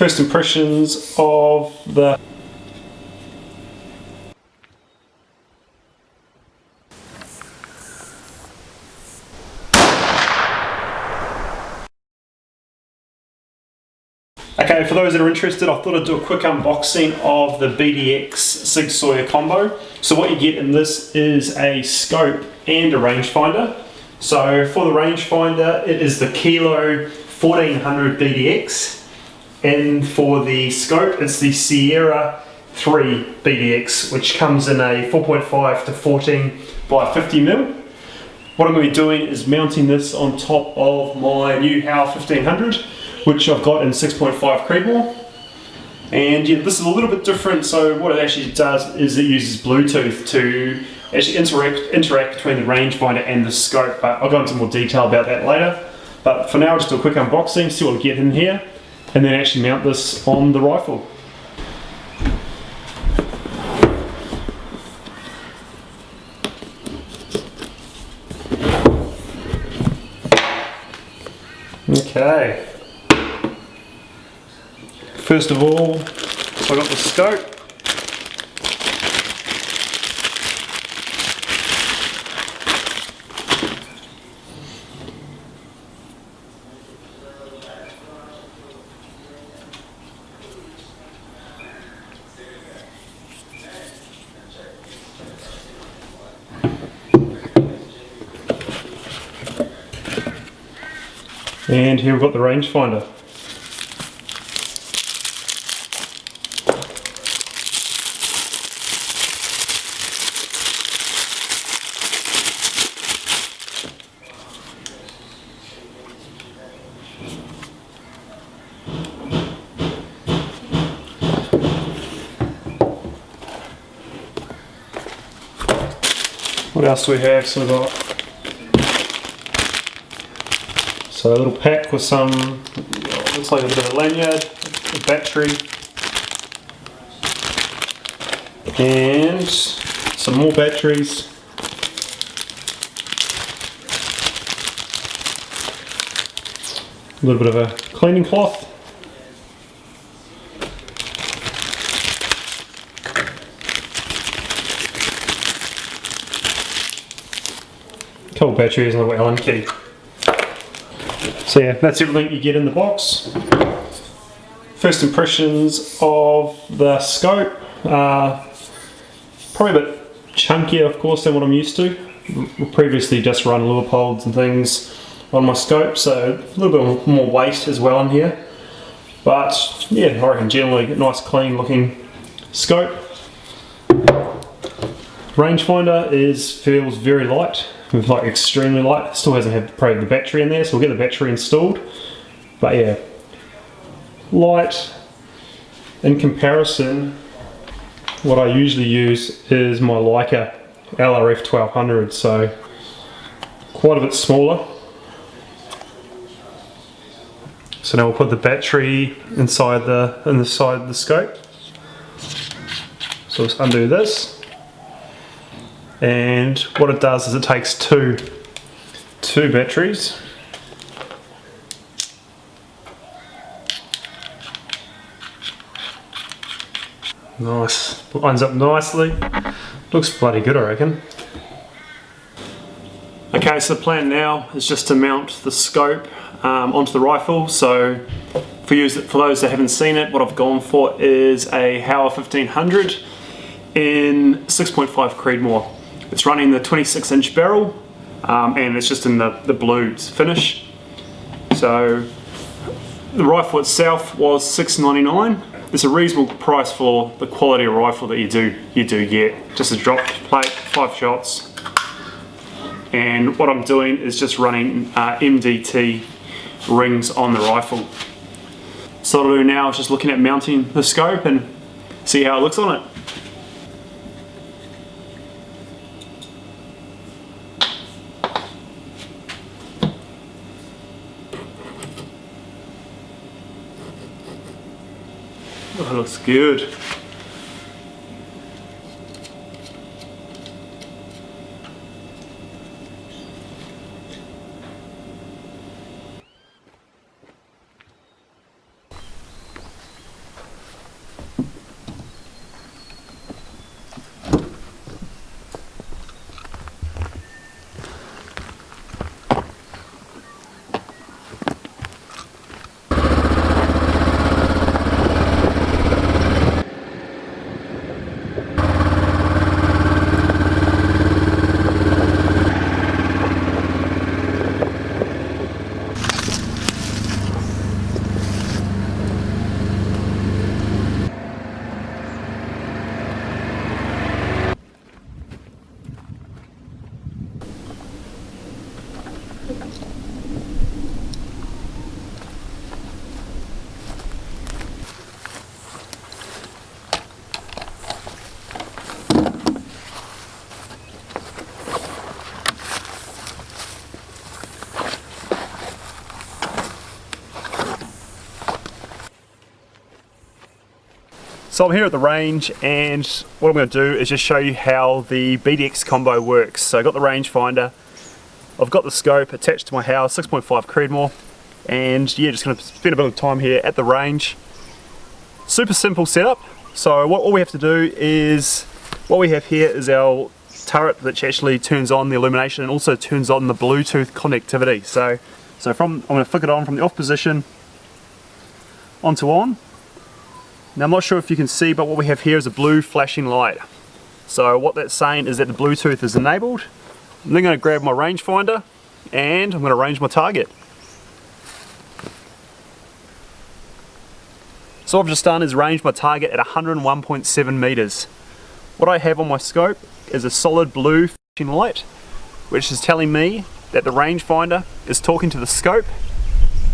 First impressions of the Okay, for those that are interested, I thought I'd do a quick unboxing of the BDX Sig Sauer combo. So what you get in this is a scope and a rangefinder. So for the rangefinder, it is the Kilo 1400 BDX, and for the scope, it's the Sierra 3 BDX, which comes in a 4.5 to 14 by 50 mil. What I'm going to be doing is mounting this on top of my new Howa 1500, which I've got in 6.5 Creedmoor. And yeah, this is a little bit different. So what it actually does is it uses Bluetooth to actually interact between the rangefinder and the scope, but I'll go into more detail about that later. But for now, I'll just do a quick unboxing, see what we get in here, and then actually mount this on the rifle. Okay. First of all, I got the scope. And here we've got the rangefinder. What else do we have? So we've got a little pack with some, looks like a bit of a lanyard, a battery, and some more batteries. A little bit of a cleaning cloth. Couple batteries and a little Allen key. So yeah, that's everything you get in the box. First impressions of the scope. Probably a bit chunkier, of course, than what I'm used to. Previously just run Leopolds and things on my scope, so a little bit more weight as well in here. But yeah, I reckon generally a nice clean looking scope. Rangefinder feels very light. It's like extremely light. Still hasn't had probably the battery in there, so we'll get the battery installed. But yeah, light. In comparison, what I usually use is my Leica LRF 1200, so quite a bit smaller. So now we'll put the battery inside the side of the scope. So let's undo this. And what it does is it takes two batteries. Nice, lines up nicely. Looks bloody good, I reckon. Okay, so the plan now is just to mount the scope onto the rifle. So for those that haven't seen it, what I've gone for is a Howa 1500 in 6.5 Creedmoor. It's running the 26-inch barrel, and it's just in the blue finish. So the rifle itself was $6.99. It's a reasonable price for the quality of rifle that you do get. Just a drop plate, 5 shots. And what I'm doing is just running MDT rings on the rifle. So what I'll do now is just looking at mounting the scope and see how it looks on it. Oh, that looks good. So I'm here at the range, and what I'm going to do is just show you how the BDX combo works. So I've got the rangefinder, I've got the scope attached to my Howa 6.5 Creedmoor, and yeah, just going to spend a bit of time here at the range. Super simple setup. So all we have to do is, what we have here is our turret which actually turns on the illumination and also turns on the Bluetooth connectivity. So I'm going to flick it on from the off position onto on. Now I'm not sure if you can see, but what we have here is a blue flashing light. So what that's saying is that the Bluetooth is enabled. I'm then going to grab my rangefinder and I'm going to range my target. So what I've just done is range my target at 101.7 meters. What I have on my scope is a solid blue flashing light, which is telling me that the rangefinder is talking to the scope.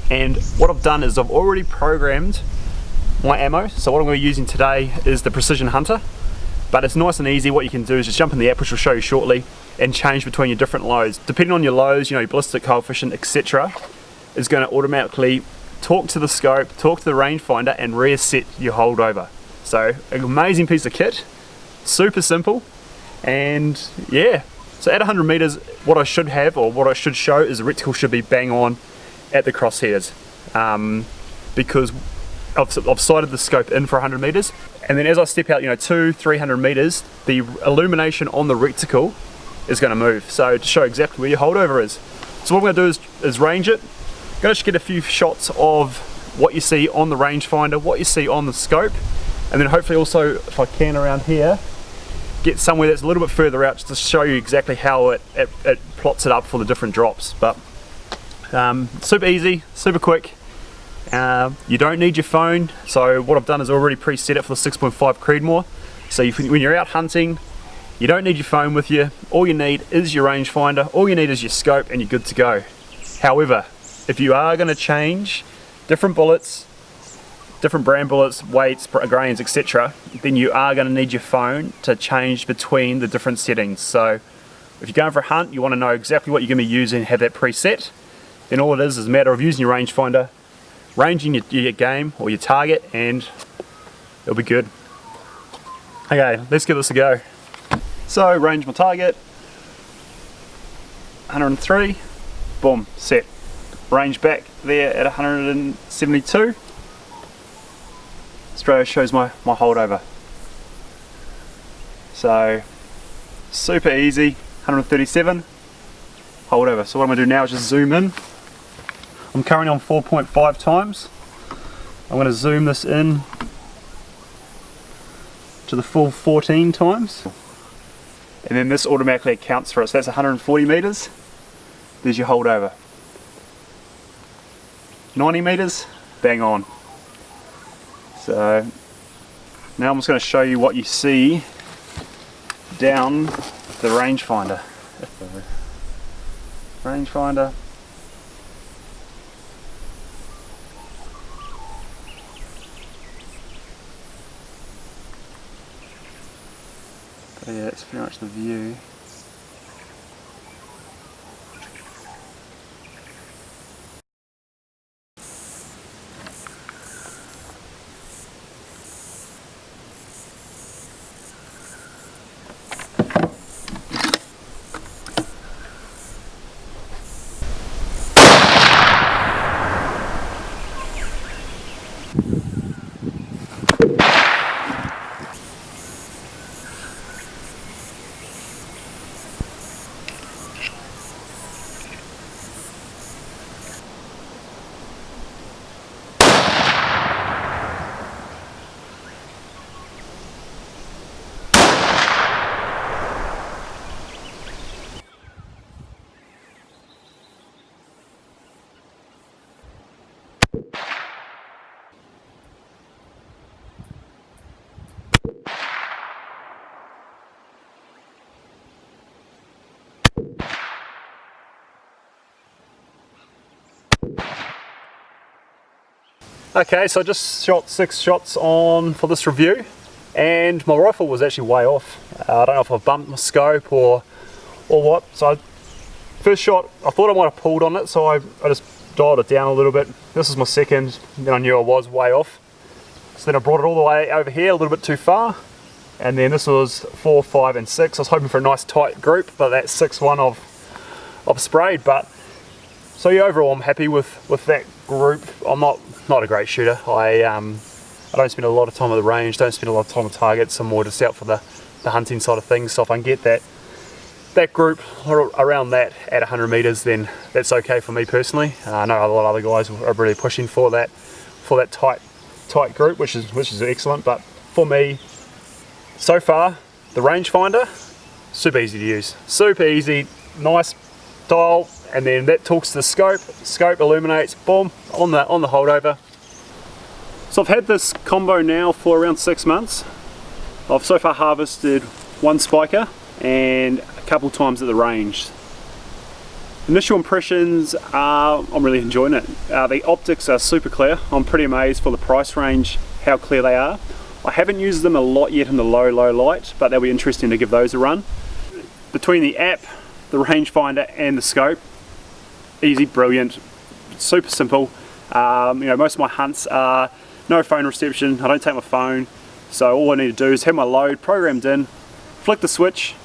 And what I've done is I've already programmed my ammo. So what I'm going to be using today is the Precision Hunter, but it's nice and easy. What you can do is just jump in the app, which will show you shortly, and change between your different loads. Depending on your loads, your ballistic coefficient, etc., is going to automatically talk to the scope, talk to the rangefinder, and reset your holdover. So an amazing piece of kit, super simple, and yeah. So at 100 meters, what I should have, or what I should show, is the reticle should be bang on at the crosshairs, because I've sighted the scope in for 100 meters, and then as I step out, 200-300 meters, the illumination on the reticle is going to move. So to show exactly where your holdover is. So what I'm going to do is range it. I'm going to get a few shots of what you see on the rangefinder, what you see on the scope, and then hopefully also, if I can around here, get somewhere that's a little bit further out just to show you exactly how it plots it up for the different drops. But super easy, super quick. You don't need your phone, so what I've done is already preset it for the 6.5 Creedmoor. So when you're out hunting, you don't need your phone with you. All you need is your rangefinder, all you need is your scope, and you're good to go. However, if you are going to change different bullets, different brand bullets, weights, grains, etc., then you are going to need your phone to change between the different settings. So if you're going for a hunt, you want to know exactly what you're going to be using, have that preset. Then all it is a matter of using your rangefinder, ranging your game or your target, and it'll be good. Okay, let's give this a go. So range my target, 103, boom, set. Range back there at 172. Straight shows my holdover. So super easy, 137 holdover. So what I'm going to do now is just zoom in. I'm currently on 4.5 times. I'm going to zoom this in to the full 14 times. And then this automatically accounts for it. So that's 140 meters. There's your holdover. 90 meters, bang on. So now I'm just going to show you what you see down the rangefinder. Rangefinder. But yeah, that's pretty much the view. Okay, so I just shot 6 shots on for this review, and my rifle was actually way off. I don't know if I bumped my scope or what. So first shot, I thought I might have pulled on it, so I just dialed it down a little bit. This is my second, then I knew I was way off. So then I brought it all the way over here, a little bit too far. And then this was 4, 5 and 6. I was hoping for a nice tight group, but that 6.1 I've sprayed. But so yeah, overall I'm happy with that group. I'm not a great shooter. I don't spend a lot of time at the range, don't spend a lot of time on targets. I'm more just out for the hunting side of things. So if I can get that group around that at 100 meters, then that's okay for me personally. I know a lot of other guys are really pushing for that tight group, which is excellent. But for me, so far, the rangefinder, super easy to use, super easy, nice dial, and then that talks to the scope illuminates, boom, on the holdover. So I've had this combo now for around 6 months. I've so far harvested 1 spiker and a couple times at the range. Initial impressions are, I'm really enjoying it. The optics are super clear. I'm pretty amazed for the price range how clear they are. I haven't used them a lot yet in the low light, but they'll be interesting to give those a run. Between the app, the rangefinder and the scope, easy, brilliant, super simple. You know, most of my hunts are no phone reception. I don't take my phone, so all I need to do is have my load programmed in, flick the switch,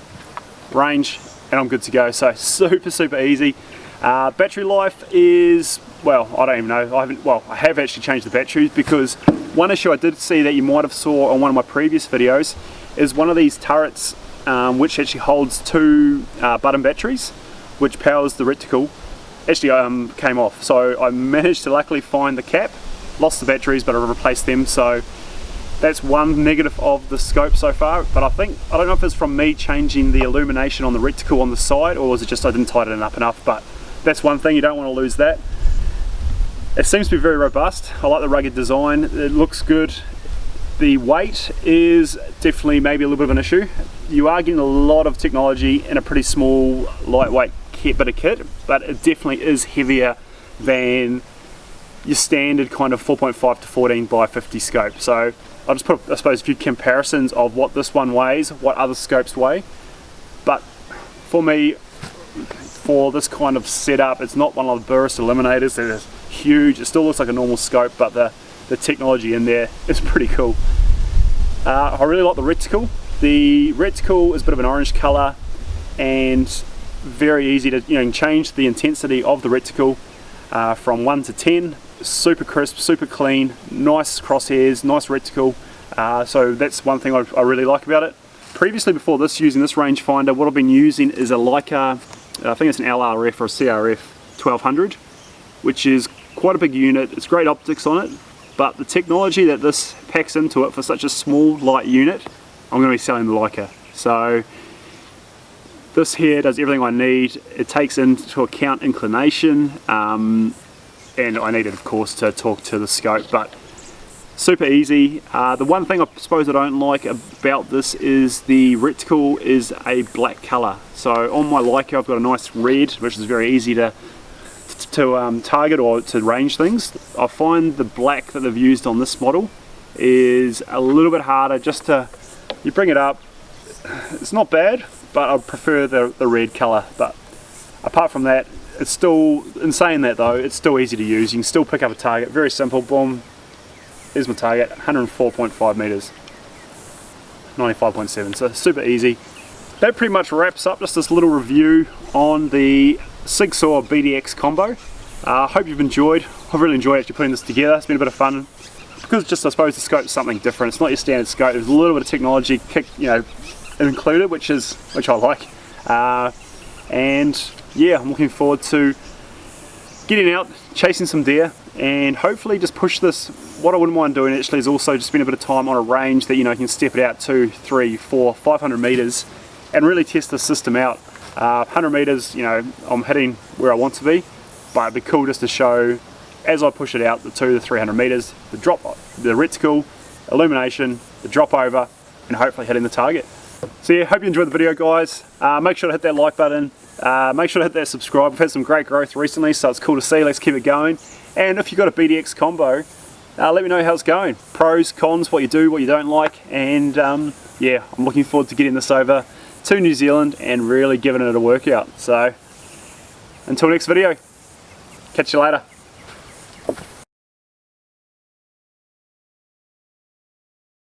range, and I'm good to go. So super easy. Battery life is, well, I don't even know. I have actually changed the batteries, because one issue I did see that you might have saw on one of my previous videos is one of these turrets which actually holds 2 button batteries, which powers the Reticle, actually came off. So I managed to luckily find the cap, lost the batteries, but I replaced them. So that's one negative of the scope so far. But I don't know if it's from me changing the illumination on the Reticle on the side, or was it just I didn't tighten it up enough. But that's one thing, you don't want to lose that. It seems to be very robust. I like the rugged design, it looks good. The weight is definitely maybe a little bit of an issue. You are getting a lot of technology in a pretty small, lightweight bit of kit, but it definitely is heavier than your standard kind of 4.5 to 14 by 50 scope. So I'll just put, I suppose, a few comparisons of what this one weighs, what other scopes weigh. But for me, for this kind of setup, it's not one of the burst eliminators that is huge. It still looks like a normal scope, but the technology in there is pretty cool. I really like the Reticle. The Reticle is a bit of an orange color and very easy to, you know, change the intensity of the Reticle from 1 to 10. Super crisp, super clean, nice crosshairs, nice Reticle. So that's one thing I really like about it. Previously, before this, using this rangefinder, what I've been using is a Leica, I think it's an LRF or a CRF 1200, which is quite a big unit. It's great optics on it, but the technology that this packs into it for such a small, light unit, I'm going to be selling the Leica. So this here does everything I need. It takes into account inclination, and I need it, of course, to talk to the scope, but super easy. The one thing I suppose I don't like about this is the Reticle is a black color. So on my Leica I've got a nice red, which is very easy to target or to range things. I find the black that they've used on this model is a little bit harder. Just to, you bring it up, it's not bad, but I prefer the red color. But apart from that, it's still, in saying that though, it's still easy to use. You can still pick up a target, very simple, boom, here's my target, 104.5 meters, 95.7, so super easy. That pretty much wraps up just this little review on the Sig Sauer BDX combo. I hope you've enjoyed. I've really enjoyed actually putting this together. It's been a bit of fun, because just, I suppose, the scope's something different. It's not your standard scope. There's a little bit of technology included, which I like. And yeah, I'm looking forward to getting out, chasing some deer, and hopefully just push this. What I wouldn't mind doing actually is also just spend a bit of time on a range that, you know, you can step it out 2, 3, 4, 500 meters and really test the system out. 100 meters, you know, I'm hitting where I want to be, but it'd be cool just to show, as I push it out the 200 to 300 meters, the drop, the Reticle, illumination, the drop over, and hopefully hitting the target. So yeah, hope you enjoyed the video, guys. Make sure to hit that like button. Make sure to hit that subscribe. We've had some great growth recently, so it's cool to see. Let's keep it going. And if you've got a BDX combo, let me know how it's going. Pros, cons, what you do, what you don't like. And yeah, I'm looking forward to getting this over to New Zealand and really giving it a workout. So until next video, catch you later.